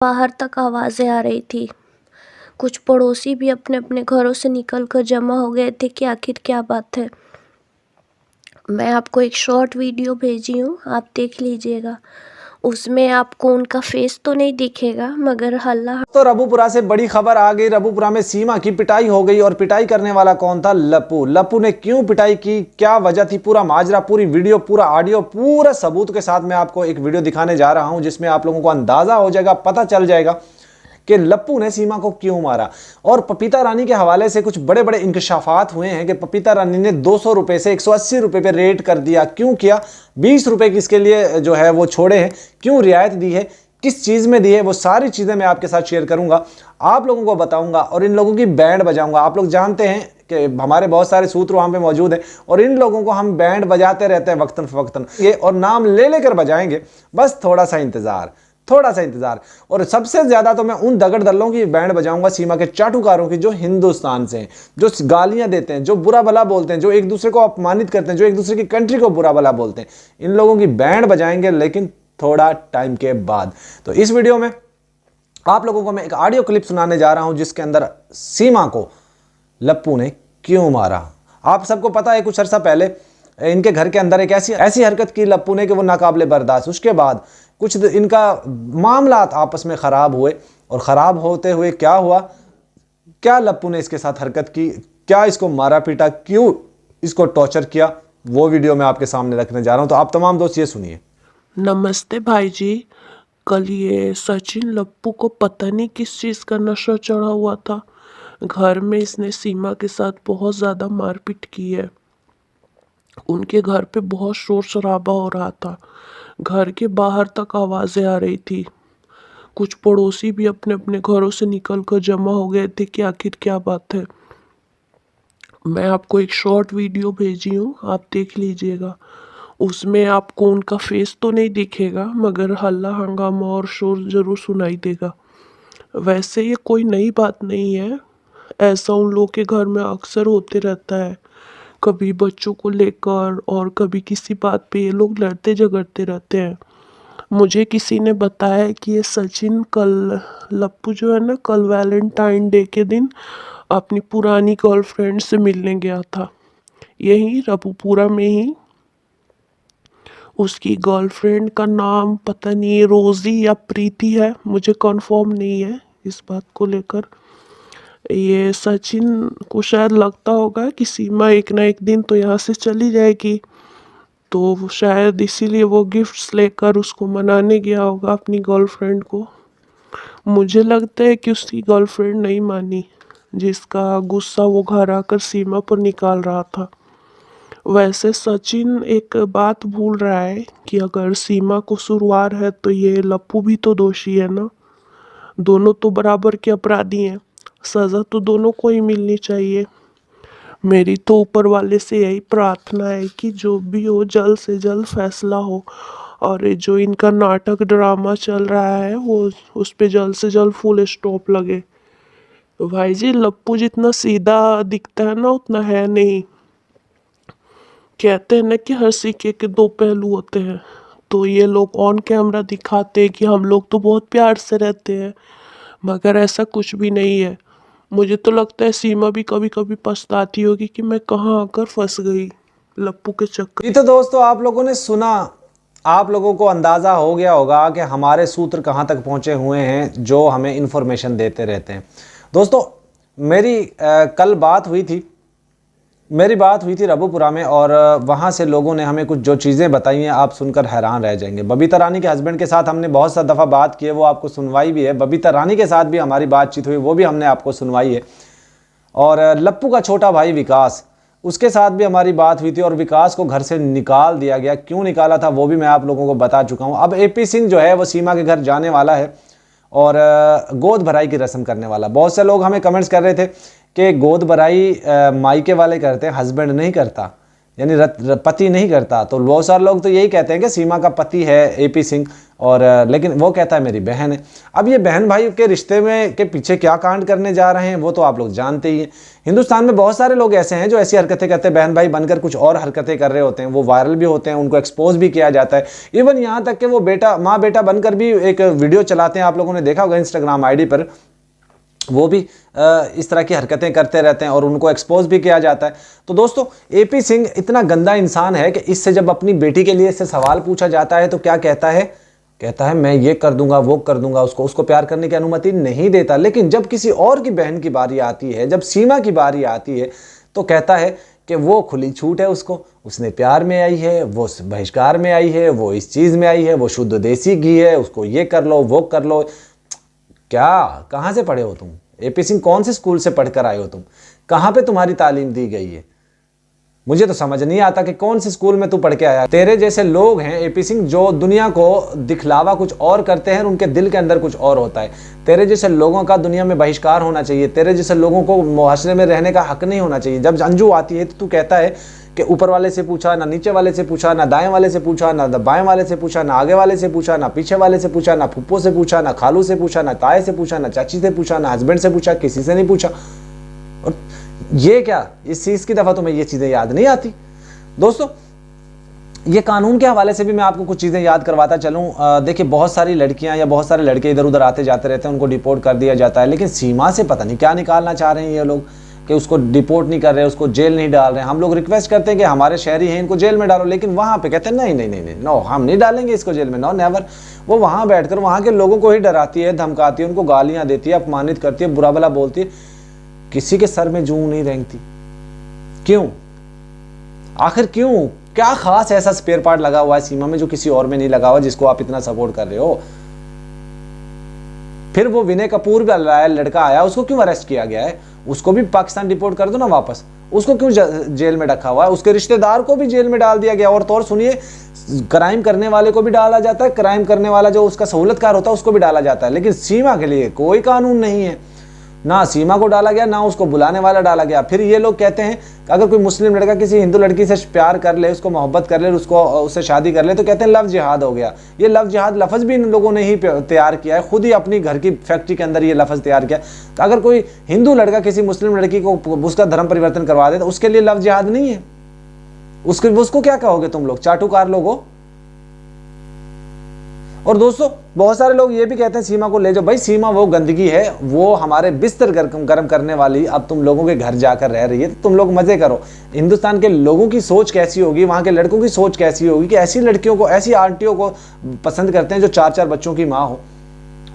बाहर तक आवाज़ें आ रही थी। कुछ पड़ोसी भी अपने अपने घरों से निकलकर जमा हो गए थे कि आखिर क्या बात है। मैं आपको एक शॉर्ट वीडियो भेजी हूँ, आप देख लीजिएगा। उसमें आपको उनका फेस तो नहीं दिखेगा, मगर हल्ला। तो रबूपुरा से बड़ी खबर आ गई। रबूपुरा में सीमा की पिटाई हो गई और पिटाई करने वाला कौन था? लप्पू। लप्पू ने क्यों पिटाई की, क्या वजह थी, पूरा माजरा, पूरी वीडियो, पूरा ऑडियो, पूरा सबूत के साथ मैं आपको एक वीडियो दिखाने जा रहा हूं, जिसमें आप लोगों को अंदाजा हो जाएगा, पता चल जाएगा कि लप्पू ने सीमा को क्यों मारा। और पपीता रानी के हवाले से कुछ बड़े बड़े इंकशाफात हुए हैं कि पपीता रानी ने 200 रुपए से 180 रुपए पे रेट कर दिया। क्यों किया? 20 रुपए की इसके लिए जो है वो छोड़े हैं। क्यों रियायत दी है, किस चीज में दी है, वो सारी चीजें मैं आपके साथ शेयर करूंगा, आप लोगों को बताऊंगा और इन लोगों की बैंड बजाऊंगा। आप लोग जानते हैं कि हमारे बहुत सारे सूत्र वहां पे मौजूद हैं और इन लोगों को हम बैंड बजाते रहते हैं वक्तन फवक्तन, ये और नाम ले लेकर बजाएंगे। बस थोड़ा सा इंतजार, थोड़ा सा इंतजार। और सबसे ज्यादा तो मैं उन दगड़ दल्लों की बैंड बजाऊंगा, सीमा के चाटुकारों की, जो हिंदुस्तान से हैं, जो गालियां देते हैं, जो बुरा भला बोलते हैं, जो एक दूसरे को अपमानित करते हैं, जो एक दूसरे की कंट्री को बुरा भला बोलते हैं। इन लोगों की बैंड बजाएंगे, लेकिन थोड़ा टाइम के बाद। तो इस वीडियो में आप लोगों को मैं एक ऑडियो क्लिप सुनाने जा रहा हूं, जिसके अंदर सीमा को लप्पू ने क्यों मारा। आप सबको पता है, कुछ अरसा पहले इनके घर के अंदर एक ऐसी हरकत की लप्पू ने कि वो नाकाबिले बर्दाश्त। उसके बाद कुछ इनका मामला आपस में खराब हुए और खराब होते हुए क्या हुआ, क्या लप्पू ने इसके साथ हरकत की, क्या इसको मारा पीटा, क्यों इसको टॉर्चर किया, वो वीडियो मैं आपके सामने रखने जा रहा हूं। तो आप तमाम दोस्त ये सुनिए। नमस्ते भाई जी। कल ये सचिन लप्पू को पता नहीं किस चीज़ का नशा चढ़ा हुआ था। घर में इसने सीमा के साथ बहुत ज़्यादा मारपीट की है। उनके घर पे बहुत शोर शराबा हो रहा था। घर के बाहर तक आवाज़ें आ रही थी। कुछ पड़ोसी भी अपने अपने घरों से निकल कर जमा हो गए थे कि आखिर क्या बात है। मैं आपको एक शॉर्ट वीडियो भेजी हूँ, आप देख लीजिएगा। उसमें आपको उनका फेस तो नहीं दिखेगा, मगर हल्ला हंगामा और शोर जरूर सुनाई देगा। वैसे ये कोई नई बात नहीं है, ऐसा उन लोग के घर में अक्सर होते रहता है। कभी बच्चों को लेकर और कभी किसी बात पे ये लोग लड़ते झगड़ते रहते हैं। मुझे किसी ने बताया कि ये सचिन कल, लप्पू जो है ना, कल वैलेंटाइन डे के दिन अपनी पुरानी गर्लफ्रेंड से मिलने गया था, यही रबूपुरा में ही। उसकी गर्लफ्रेंड का नाम पता नहीं रोज़ी या प्रीति है, मुझे कंफर्म नहीं है इस बात को लेकर। ये सचिन को शायद लगता होगा कि सीमा एक ना एक दिन तो यहाँ से चली जाएगी, तो शायद इसीलिए वो गिफ्ट्स लेकर उसको मनाने गया होगा अपनी गर्लफ्रेंड को। मुझे लगता है कि उसकी गर्लफ्रेंड नहीं मानी, जिसका गुस्सा वो घर आकर सीमा पर निकाल रहा था। वैसे सचिन एक बात भूल रहा है कि अगर सीमा कसूरवार है तो ये लप्पू भी तो दोषी है ना। दोनों तो बराबर के अपराधी हैं, सज़ा तो दोनों को ही मिलनी चाहिए। मेरी तो ऊपर वाले से यही प्रार्थना है कि जो भी हो जल्द से जल्द फैसला हो, और ये जो इनका नाटक ड्रामा चल रहा है वो उस पे जल्द से जल्द फुल स्टॉप लगे। भाई जी, लप्पू जितना सीधा दिखता है ना उतना है नहीं। कहते हैं ना कि हर सिक्के के दो पहलू होते हैं, तो ये लोग ऑन कैमरा दिखाते हैं कि हम लोग तो बहुत प्यार से रहते हैं, मगर ऐसा कुछ भी नहीं है। मुझे तो लगता है सीमा भी कभी कभी पछताती होगी कि मैं कहाँ आकर फंस गई लप्पू के चक्कर। ये तो दोस्तों आप लोगों ने सुना, आप लोगों को अंदाजा हो गया होगा कि हमारे सूत्र कहां तक पहुंचे हुए हैं, जो हमें इंफॉर्मेशन देते रहते हैं। दोस्तों मेरी कल बात हुई थी रबूपुरा में, और वहाँ से लोगों ने हमें कुछ जो चीज़ें बताई हैं, आप सुनकर हैरान रह जाएंगे। बबीता रानी के हस्बैंड के साथ हमने बहुत सा दफ़ा बात की है, वो आपको सुनवाई भी है। बबीता रानी के साथ भी हमारी बातचीत हुई, वो भी हमने आपको सुनवाई है। और लप्पू का छोटा भाई विकास, उसके साथ भी हमारी बात हुई थी, और विकास को घर से निकाल दिया गया। क्यों निकाला था वो भी मैं आप लोगों को बता चुका हूँ। अब एपी सिंह जो है वो सीमा के घर जाने वाला है और गोद भराई की रस्म करने वाला। बहुत से लोग हमें कमेंट्स कर रहे थे कि गोद भराई मायके वाले करते हैं, हस्बैंड नहीं करता। यानी पति नहीं करता। तो बहुत सारे लोग तो यही कहते हैं कि सीमा का पति है एपी सिंह, और लेकिन वो कहता है मेरी बहन है। अब ये बहन भाई के रिश्ते में के पीछे क्या कांड करने जा रहे हैं वो तो आप लोग जानते ही हैं। हिंदुस्तान में बहुत सारे लोग ऐसे हैं जो ऐसी हरकतें करते हैं, बहन भाई बनकर कुछ और हरकतें कर रहे होते हैं, वो वायरल भी होते हैं, उनको एक्सपोज भी किया जाता है। इवन यहाँ तक कि वो माँ बेटा बनकर भी एक वीडियो चलाते हैं, आप लोगों ने देखा होगा इंस्टाग्राम आईडी पर, वो भी इस तरह की हरकतें करते रहते हैं और उनको एक्सपोज भी किया जाता है। तो दोस्तों एपी सिंह इतना गंदा इंसान है कि इससे जब अपनी बेटी के लिए इससे सवाल पूछा जाता है तो क्या कहता है मैं ये कर दूंगा वो कर दूंगा, उसको प्यार करने की अनुमति नहीं देता। लेकिन जब किसी और की बहन की बारी आती है, जब सीमा की बारी आती है, तो कहता है कि वो खुली छूट है, उसने प्यार में आई है, वो बहिष्कार में आई है, वो इस चीज़ में आई है, वो शुद्ध देसी घी है, उसको ये कर लो वो कर लो। क्या, कहाँ से पढ़े हो तुम? एपी सिंह कौन से स्कूल से पढ़कर आए हो तुम? कहाँ पे तुम्हारी तालीम दी गई है? मुझे तो समझ नहीं आता कि कौन से स्कूल में तू पढ़ के आया। तेरे जैसे लोग हैं एपी सिंह जो दुनिया को दिखलावा कुछ और करते हैं, उनके दिल के अंदर कुछ और होता है। तेरे जैसे लोगों का दुनिया में बहिष्कार होना चाहिए। तेरे जैसे लोगों को मुआशरे में रहने का हक नहीं होना चाहिए। जब अंजू आती है तो तू कहता है कि ऊपर वाले से पूछा, ना नीचे वाले से पूछा, ना दाएं वाले से पूछा, ना बाएं वाले से पूछा, ना आगे वाले से पूछा, ना पीछे वाले से पूछा, ना फुप्पो से पूछा, ना खालू से पूछा, ना ताए से पूछा, ना चाची से पूछा, ना हस्बैंड से पूछा, किसी से नहीं पूछा। और ये क्या, इस चीज की दफा तुम्हें ये चीजें याद नहीं आती? दोस्तों ये कानून के हवाले से भी मैं आपको कुछ चीज़ें याद करवाता चलूँ। देखिए बहुत सारी लड़कियां या बहुत सारे लड़के इधर उधर आते जाते रहते हैं, उनको डिपोर्ट कर दिया जाता है। लेकिन सीमा से पता नहीं क्या निकालना चाह रहे हैं ये लोग कि उसको डिपोर्ट नहीं कर रहे, उसको जेल नहीं डाल रहे हैं। हम लोग रिक्वेस्ट करते हैं कि हमारे शहरी हैं, इनको जेल में डालो, लेकिन वहाँ पे कहते हैं नहीं नहीं नहीं नहीं नो, हम नहीं डालेंगे इसको जेल में, नो नेवर। वो वहाँ बैठकर वहाँ के लोगों को ही डराती है, धमकाती है, उनको गालियाँ देती है, अपमानित करती है, बुरा भला बोलती है। किसी के सर में जूं नहीं रेंगती। क्यों? आखिर क्यों? क्या खास ऐसा स्पेयर पार्ट लगा हुआ है सीमा में जो किसी और में नहीं लगा हुआ, जिसको आप इतना सपोर्ट कर रहे हो? फिर वो विनय कपूर का लड़का आया, उसको क्यों अरेस्ट किया गया है? उसको भी पाकिस्तान डिपोर्ट कर दो ना वापस। उसको क्यों जेल में रखा हुआ है? उसके रिश्तेदार को भी जेल में डाल दिया गया। और तो और सुनिए, क्राइम करने वाले को भी डाला जाता है, क्राइम करने वाला जो उसका सहूलतकार होता है उसको भी डाला जाता है। लेकिन सीमा के लिए कोई कानून नहीं है। ना सीमा को डाला गया, ना उसको बुलाने वाला डाला गया। फिर ये लोग कहते हैं कि अगर कोई मुस्लिम लड़का किसी हिंदू लड़की से प्यार कर ले, उसको मोहब्बत कर ले, उससे शादी कर ले, तो कहते हैं लव जिहाद हो गया। ये लव जिहाद लफ्ज़ भी इन लोगों ने ही तैयार किया है, खुद ही अपनी घर की फैक्ट्री के अंदर ये लफ्ज़ तैयार किया। तो अगर कोई हिंदू लड़का किसी मुस्लिम लड़की को उसका धर्म परिवर्तन करवा दे तो उसके लिए लव जिहाद नहीं है। उसको क्या कहोगे तुम लोग? चाटुकार लोग हो। और दोस्तों बहुत सारे लोग ये भी कहते हैं सीमा को ले जाओ। भाई सीमा वो गंदगी है, वो हमारे बिस्तर गर्म करने वाली अब तुम लोगों के घर जाकर रह रही है, तो तुम लोग मजे करो। हिंदुस्तान के लोगों की सोच कैसी होगी, वहाँ के लड़कों की सोच कैसी होगी कि ऐसी लड़कियों को, ऐसी आंटियों को पसंद करते हैं जो 4-4 बच्चों की माँ हो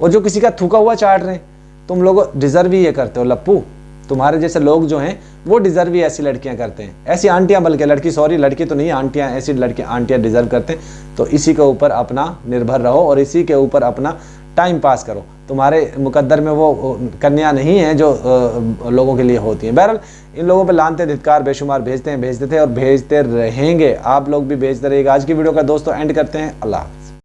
और जो किसी का थूका हुआ चाट रहे हैं। तुम लोग डिजर्व ही ये करते हो लप्पू। तुम्हारे जैसे लोग जो हैं वो डिजर्व ही ऐसी लड़कियां करते हैं, ऐसी आंटियां, बल्कि लड़की तो नहीं, आंटियां, ऐसी आंटियां डिजर्व करते हैं। तो इसी के ऊपर अपना निर्भर रहो और इसी के ऊपर अपना टाइम पास करो। तुम्हारे मुकद्दर में वो कन्या नहीं है जो लोगों के लिए होती है। बहरहाल इन लोगों पे लानते धिक्कार बेशुमार भेजते थे और भेजते रहेंगे। आप लोग भी भेजते रहिएगा। आज की वीडियो का दोस्तों एंड करते हैं। अल्लाह।